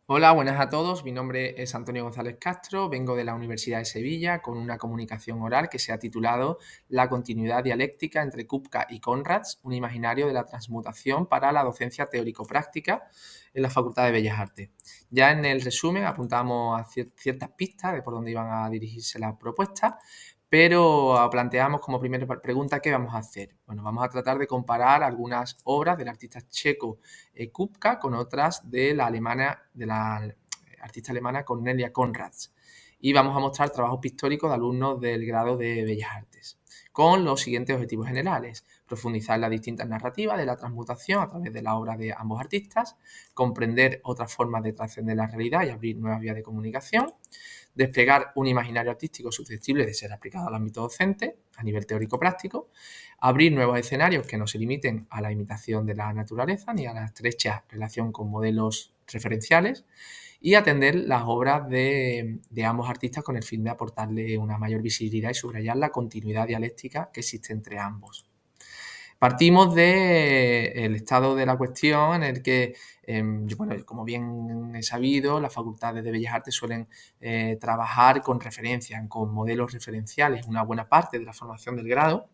Hola, buenas a todos. Mi nombre es Antonio González Castro, vengo de la Universidad de Sevilla con una comunicación oral que se ha titulado La continuidad dialéctica entre Kupka y Conrads, un imaginario de la transmutación para la docencia teórico-práctica en la Facultad de Bellas Artes. Ya en el resumen apuntamos a ciertas pistas de por dónde iban a dirigirse las propuestas, pero planteamos como primera pregunta qué vamos a hacer. Bueno, vamos a tratar de comparar algunas obras del artista checo Kupka con otras de la artista alemana Cornelia Conrads. Y vamos a mostrar trabajos pictóricos de alumnos del grado de Bellas Artes, con los siguientes objetivos generales: profundizar las distintas narrativas de la transmutación a través de la obra de ambos artistas, comprender otras formas de trascender la realidad y abrir nuevas vías de comunicación, desplegar un imaginario artístico susceptible de ser aplicado al ámbito docente a nivel teórico-práctico, abrir nuevos escenarios que no se limiten a la imitación de la naturaleza ni a la estrecha relación con modelos referenciales, y atender las obras de ambos artistas con el fin de aportarle una mayor visibilidad y subrayar la continuidad dialéctica que existe entre ambos. Partimos del estado de la cuestión en el que, bueno, como bien he sabido, las facultades de Bellas Artes suelen trabajar con referencias, con modelos referenciales. Una buena parte de la formación del grado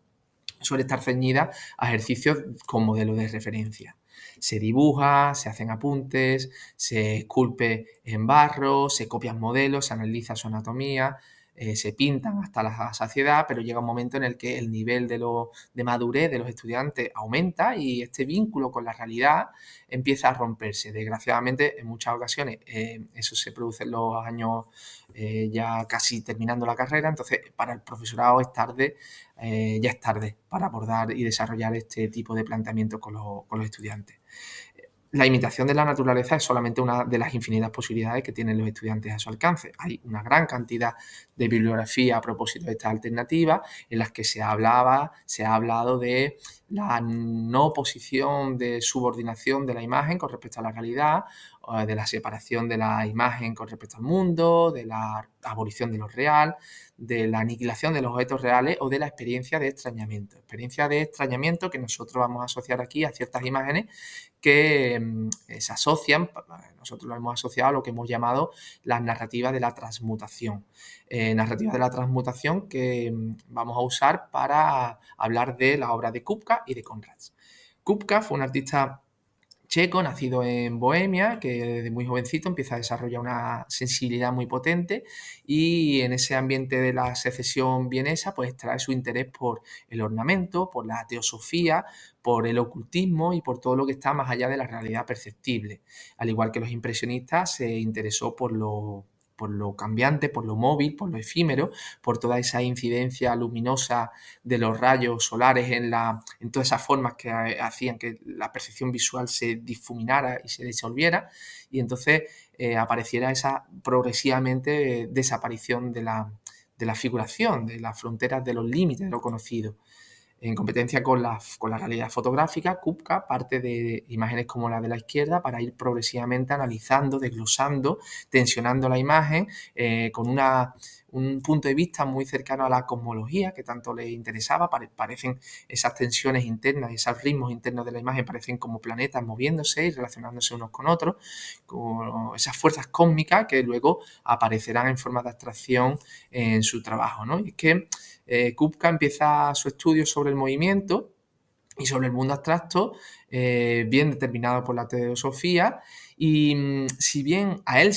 suele estar ceñida a ejercicios con modelos de referencia. Se dibuja, se hacen apuntes, se esculpe en barro, se copian modelos, se analiza su anatomía, se pintan hasta la saciedad, pero llega un momento en el que el nivel de madurez de los estudiantes aumenta y este vínculo con la realidad empieza a romperse. Desgraciadamente, en muchas ocasiones, eso se produce en los años ya casi terminando la carrera, entonces para el profesorado ya es tarde para abordar y desarrollar este tipo de planteamientos con los estudiantes. La imitación de la naturaleza es solamente una de las infinitas posibilidades que tienen los estudiantes a su alcance. Hay una gran cantidad de bibliografía a propósito de estas alternativas en las que se ha hablado de la no posición de subordinación de la imagen con respecto a la realidad, o de la separación de la imagen con respecto al mundo, de la abolición de lo real, de la aniquilación de los objetos reales o de la experiencia de extrañamiento. Experiencia de extrañamiento que nosotros vamos a asociar aquí a ciertas imágenes que se asocian, nosotros lo hemos asociado a lo que hemos llamado las narrativas de la transmutación. Narrativas de la transmutación que vamos a usar para hablar de la obra de Kupka y de Conrads. Kupka fue un artista checo, nacido en Bohemia, que desde muy jovencito empieza a desarrollar una sensibilidad muy potente, y en ese ambiente de la secesión vienesa, pues trae su interés por el ornamento, por la teosofía, por el ocultismo y por todo lo que está más allá de la realidad perceptible. Al igual que los impresionistas, se interesó por lo cambiante, por lo móvil, por lo efímero, por toda esa incidencia luminosa de los rayos solares en todas esas formas que hacían que la percepción visual se difuminara y se disolviera, y entonces apareciera esa progresivamente desaparición de la figuración, de las fronteras, de los límites de lo conocido. En competencia con la realidad fotográfica, Kupka parte de imágenes como la de la izquierda para ir progresivamente analizando, desglosando, tensionando la imagen con un punto de vista muy cercano a la cosmología que tanto le interesaba. Parecen esas tensiones internas, esos ritmos internos de la imagen, parecen como planetas moviéndose y relacionándose unos con otros, con esas fuerzas cósmicas que luego aparecerán en forma de abstracción en su trabajo, ¿no? Y es que Kupka empieza su estudio sobre el movimiento y sobre el mundo abstracto, bien determinado por la teosofía, y si bien a él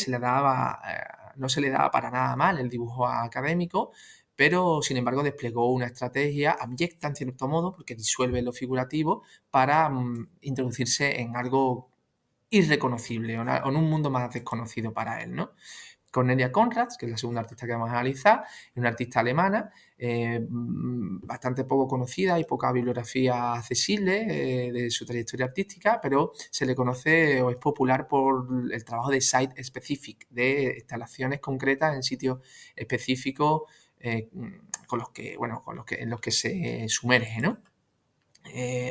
no se le daba para nada mal el dibujo académico, pero sin embargo desplegó una estrategia abyecta en cierto modo, porque disuelve lo figurativo, para introducirse en algo irreconocible, o en un mundo más desconocido para él, ¿no? Cornelia Conrads, que es la segunda artista que vamos a analizar, es una artista alemana, bastante poco conocida, y poca bibliografía accesible de su trayectoria artística, pero se le conoce o es popular por el trabajo de site specific, de instalaciones concretas en sitios específicos con los que, bueno, en los que se sumerge, ¿no?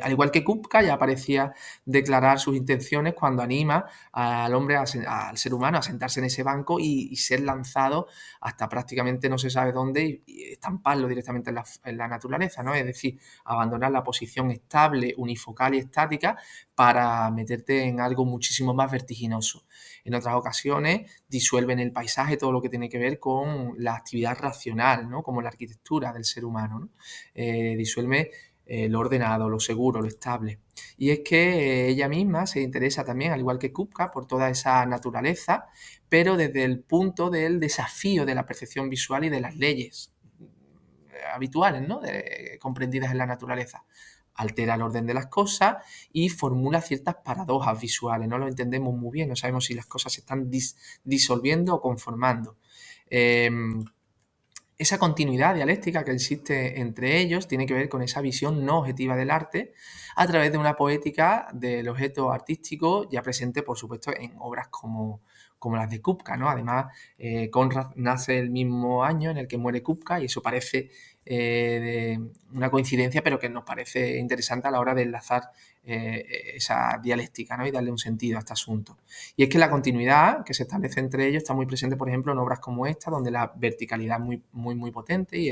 Al igual que Kupka, ya parecía declarar sus intenciones cuando anima al hombre, al ser humano, a sentarse en ese banco y ser lanzado hasta prácticamente no se sabe dónde y estamparlo directamente en la naturaleza, ¿no? Es decir, abandonar la posición estable, unifocal y estática para meterte en algo muchísimo más vertiginoso. En otras ocasiones disuelven el paisaje todo lo que tiene que ver con la actividad racional, ¿no? Como la arquitectura del ser humano, ¿no? Disuelve lo ordenado, lo seguro, lo estable. Y es que ella misma se interesa también, al igual que Kupka, por toda esa naturaleza, pero desde el punto del desafío de la percepción visual y de las leyes habituales, ¿no? Comprendidas en la naturaleza. Altera el orden de las cosas y formula ciertas paradojas visuales. No lo entendemos muy bien, no sabemos si las cosas se están disolviendo o conformando. Esa continuidad dialéctica que existe entre ellos tiene que ver con esa visión no objetiva del arte a través de una poética del objeto artístico ya presente, por supuesto, en obras como las de Kupka, ¿no? Además, Conrad nace el mismo año en el que muere Kupka y eso parece una coincidencia, pero que nos parece interesante a la hora de enlazar esa dialéctica, ¿no? Y darle un sentido a este asunto. Y es que la continuidad que se establece entre ellos está muy presente, por ejemplo, en obras como esta, donde la verticalidad es muy potente y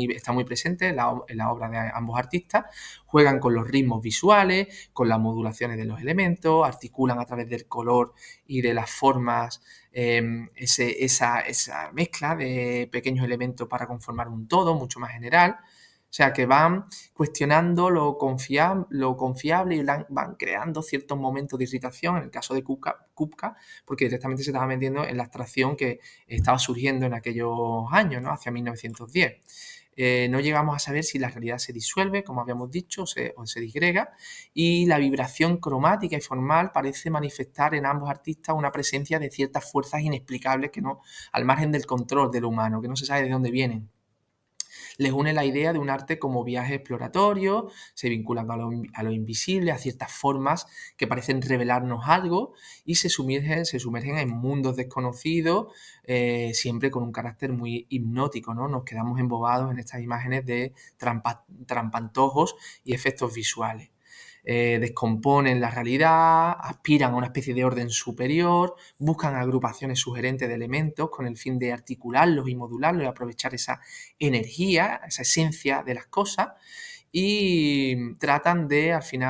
está muy presente en la obra de ambos artistas. Juegan con los ritmos visuales, con las modulaciones de los elementos, articulan a través del color y de las formas esa mezcla de pequeños elementos para conformar un todo mucho más general. O sea, que van cuestionando lo confiable y van creando ciertos momentos de irritación, en el caso de Kupka, porque directamente se estaba metiendo en la abstracción que estaba surgiendo en aquellos años, ¿no? Hacia 1910. No llegamos a saber si la realidad se disuelve, como habíamos dicho, o se disgrega, y la vibración cromática y formal parece manifestar en ambos artistas una presencia de ciertas fuerzas inexplicables que no, al margen del control del humano, que no se sabe de dónde vienen. Les une la idea de un arte como viaje exploratorio, se vinculan a lo invisible, a ciertas formas que parecen revelarnos algo y se sumergen en mundos desconocidos, siempre con un carácter muy hipnótico, ¿no? Nos quedamos embobados en estas imágenes de trampantojos y efectos visuales. Descomponen la realidad, aspiran a una especie de orden superior, buscan agrupaciones sugerentes de elementos con el fin de articularlos y modularlos y aprovechar esa energía, esa esencia de las cosas y tratan de, al fin y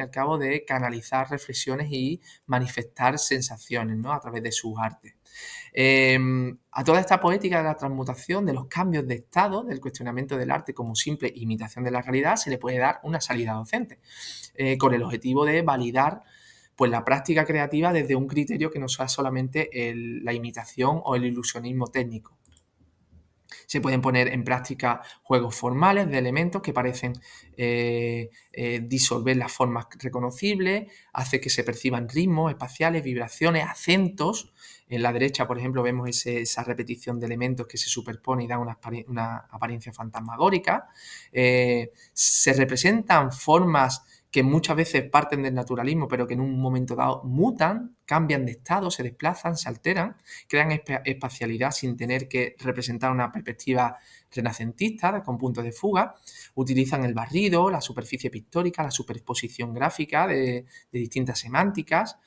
al cabo, de canalizar reflexiones y manifestar sensaciones, ¿no? A través de sus artes. A toda esta poética de la transmutación, de los cambios de estado, del cuestionamiento del arte como simple imitación de la realidad, se le puede dar una salida docente, con el objetivo de validar pues, la práctica creativa desde un criterio que no sea solamente la imitación o el ilusionismo técnico. Se pueden poner en práctica juegos formales de elementos que parecen disolver las formas reconocibles, hace que se perciban ritmos espaciales, vibraciones, acentos. En la derecha, por ejemplo, vemos esa repetición de elementos que se superpone y dan una apariencia fantasmagórica. Se representan formas que muchas veces parten del naturalismo, pero que en un momento dado mutan, cambian de estado, se desplazan, se alteran, crean espacialidad sin tener que representar una perspectiva renacentista con puntos de fuga, utilizan el barrido, la superficie pictórica, la superposición gráfica de distintas semánticas,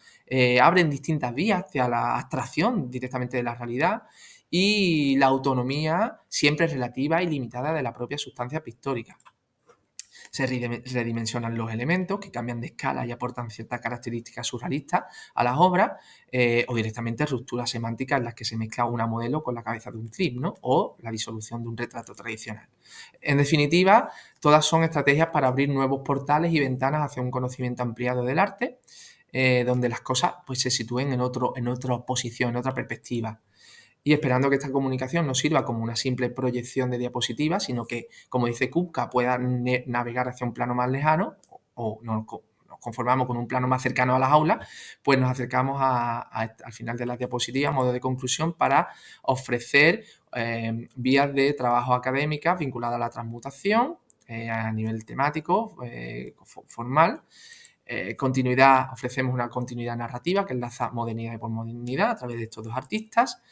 abren distintas vías hacia la abstracción directamente de la realidad y la autonomía siempre relativa y limitada de la propia sustancia pictórica. Se redimensionan los elementos que cambian de escala y aportan ciertas características surrealistas a las obras, o directamente rupturas semánticas en las que se mezcla una modelo con la cabeza de un clip, ¿no? O la disolución de un retrato tradicional. En definitiva, todas son estrategias para abrir nuevos portales y ventanas hacia un conocimiento ampliado del arte, donde las cosas pues, se sitúen en otra posición, en otra perspectiva y esperando que esta comunicación no sirva como una simple proyección de diapositivas, sino que, como dice Kupka, pueda navegar hacia un plano más lejano o nos conformamos con un plano más cercano a las aulas, pues nos acercamos al final de las diapositivas, a modo de conclusión, para ofrecer vías de trabajo académicas vinculadas a la transmutación a nivel temático, formal. Ofrecemos una continuidad narrativa que enlaza modernidad y posmodernidad a través de estos dos artistas.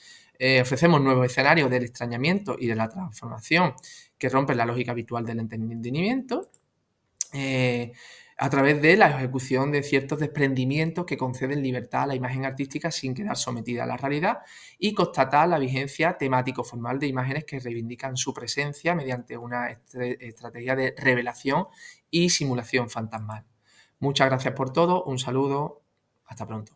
Ofrecemos nuevos escenarios del extrañamiento y de la transformación que rompen la lógica habitual del entendimiento. eh, a través de la ejecución de ciertos desprendimientos que conceden libertad a la imagen artística sin quedar sometida a la realidad y constatar la vigencia temático-formal de imágenes que reivindican su presencia mediante una estrategia de revelación y simulación fantasmal. Muchas gracias por todo, un saludo, hasta pronto.